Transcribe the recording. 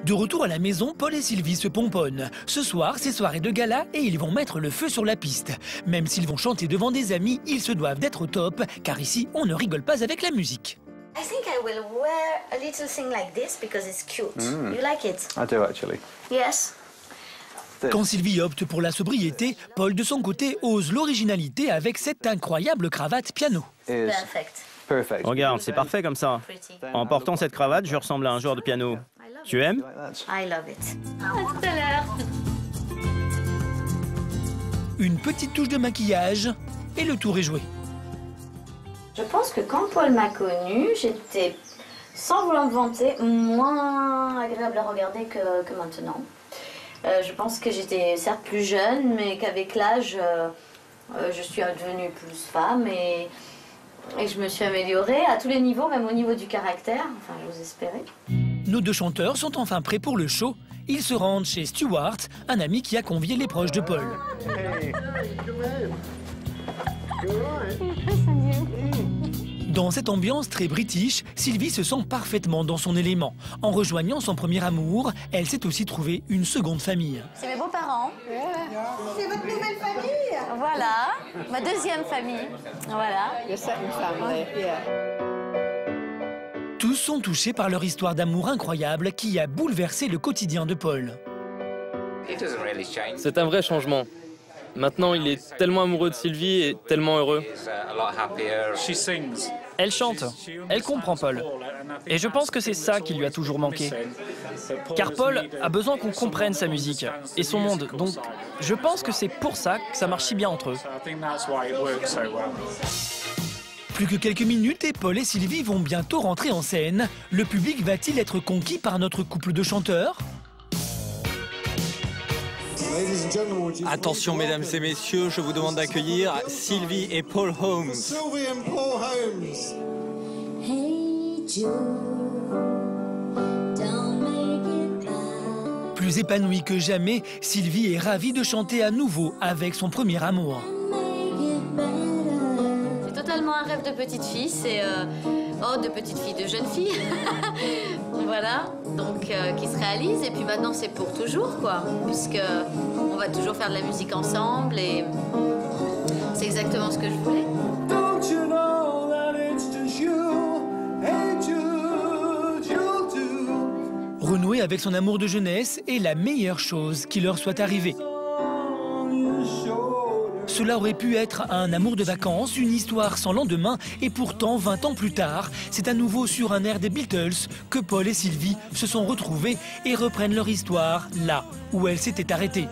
De retour à la maison, Paul et Sylvie se pomponnent. Ce soir, c'est soirée de gala et ils vont mettre le feu sur la piste. Même s'ils vont chanter devant des amis, ils se doivent d'être au top, car ici, on ne rigole pas avec la musique. I think I will wear a little thing like this because it's cute. You like it? I do actually. Yes. Quand Sylvie opte pour la sobriété, Paul, de son côté, ose l'originalité avec cette incroyable cravate piano. Perfect. Perfect. Regarde, c'est parfait comme ça. En portant cette cravate, je ressemble à un joueur de piano. Tu aimes? I love it. À tout à l'heure. Une petite touche de maquillage et le tour est joué. Je pense que quand Paul m'a connue, j'étais, sans vouloir me vanter, moins agréable à regarder que maintenant. Je pense que j'étais certes plus jeune, mais qu'avec l'âge, je suis devenue plus femme et je me suis améliorée à tous les niveaux, même au niveau du caractère, enfin j'ose espérer. Nos deux chanteurs sont enfin prêts pour le show. Ils se rendent chez Stuart, un ami qui a convié les proches de Paul. Dans cette ambiance très british, Sylvie se sent parfaitement dans son élément. En rejoignant son premier amour, elle s'est aussi trouvée une seconde famille. C'est mes beaux-parents. C'est votre nouvelle famille? Voilà, ma deuxième famille. Voilà. Tous sont touchés par leur histoire d'amour incroyable qui a bouleversé le quotidien de Paul. C'est un vrai changement. Maintenant, il est tellement amoureux de Sylvie et tellement heureux. Elle chante, elle comprend Paul. Et je pense que c'est ça qui lui a toujours manqué. Car Paul a besoin qu'on comprenne sa musique et son monde. Donc je pense que c'est pour ça que ça marche si bien entre eux. Plus que quelques minutes et Paul et Sylvie vont bientôt rentrer en scène. Le public va-t-il être conquis par notre couple de chanteurs ? Attention mesdames et messieurs, je vous demande d'accueillir Sylvie et Paul Holmes. Plus épanouie que jamais, Sylvie est ravie de chanter à nouveau avec son premier amour. C'est totalement un rêve de petite fille, c'est de petite fille, de jeune fille. Voilà, donc qui se réalise et puis maintenant c'est pour toujours quoi, puisque on va toujours faire de la musique ensemble et c'est exactement ce que je voulais. Renouer avec son amour de jeunesse est la meilleure chose qui leur soit arrivée. Cela aurait pu être un amour de vacances, une histoire sans lendemain, et pourtant, 20 ans plus tard, c'est à nouveau sur un air des Beatles que Paul et Sylvie se sont retrouvés et reprennent leur histoire là où elle s'était arrêtée.